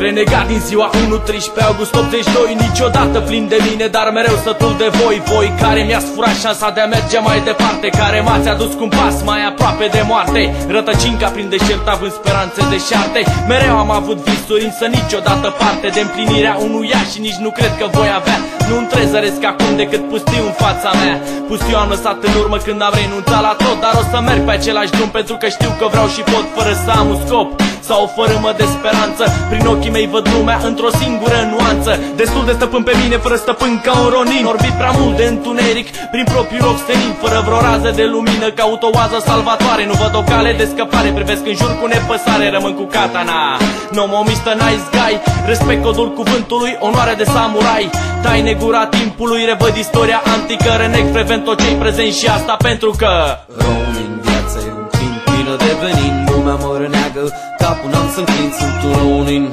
Renegat din ziua 1-13 august 82, niciodată plin de mine, dar mereu sătul de voi. Voi care mi-ați furat șansa de a merge mai departe, care m-ați adus cu un pas mai aproape de moarte. Rătăcinca prin deșert având speranțe deșarte. Mereu am avut visuri, însă niciodată parte de împlinirea unuia și nici nu cred că voi avea. Nu-mi trezăresc acum decât pustiu în fața mea. Pustiu am lăsat în urmă când am renunțat la tot, dar o să merg pe același drum pentru că știu că vreau și pot, fără să am un scop sau o fărâmă de speranță. Prin ochii mei văd lumea într-o singură nuanță. Destul de stăpân pe mine, fără stăpân ca un ronin. Orbit prea mult de întuneric, prin propriul loc stenin, fără vreo rază de lumină, caut o oază salvatoare. Nu văd o cale de scăpare, privesc în jur cu nepăsare. Rămân cu katana, no mo Mr. Nice Guy. Respect codul cuvântului, onoare de samurai. Taine gura timpului, revăd istoria antică. Reneg frecvent tot ce-i prezent și asta pentru că Ronin, viața e un timp plină de venin. Lumea mă răneagă, capul n-am să înclin, sunt un ronin.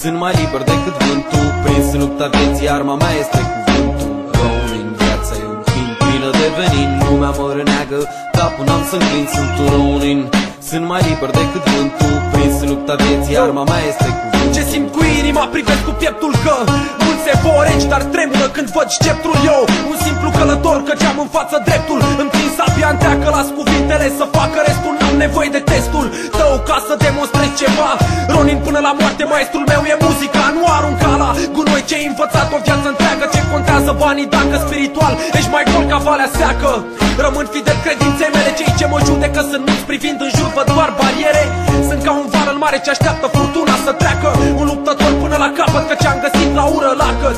Sunt mai liber decât vântul, prins în lupta vieții, arma mea este cuvântul. Ronin, viața e un timp plină de venin. Lumea mă răneagă, capul n-am să înclin, sunt un ronin. Sunt mai liber decât vântul, prins în lupta vieții, arma mea este cuvântul. Ce simt cu inima, privesc cu pieptul că mulți se vor regi, dar tremură când văd sceptrul. Eu, un simplu călător, căci am în față dreptul. Îmi țin sabia întreagă, las cuvintele să facă restul. N-am nevoie de testul tău ca să demonstrez ceva. Ronin până la moarte, maestrul meu e muzica. Nu arunca la gunoi ce-ai învățat o viață întreagă. Ce contează banii dacă spiritual ești mai gol ca valea seacă. Rămân fidel credinței mele, cei ce mă judecă sunt mulți, privind în jur văd doar bariere. Sunt ca un val în mare ce așteaptă furtuna să treacă. Un luptător până la capăt, căci am găsit la ură lacăt.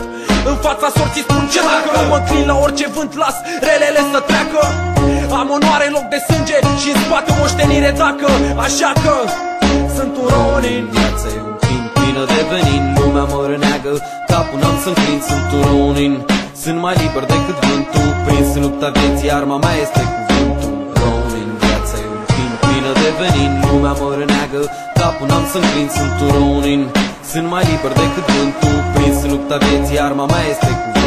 În fața sorții spun ce dacă nu mă înclin la orice vânt, las relele să treacă. Am onoare în loc de sânge și în spate moștenire dacă, așa că sunt un ronin. Viața e un timp plină de venin. Lumea mă răneagă, capul n-am să înclin, sunt un ronin. Sunt mai liber decât vântul, prins în lupta vieții, arma mea este cuvântul. Ronin, viața e un timp plină de venin. Lumea mă răneagă, capul n-am să înclin, sunt un ronin. Sunt mai liber decât vântul, prins în lupta vieții, arma mea este cuvântul.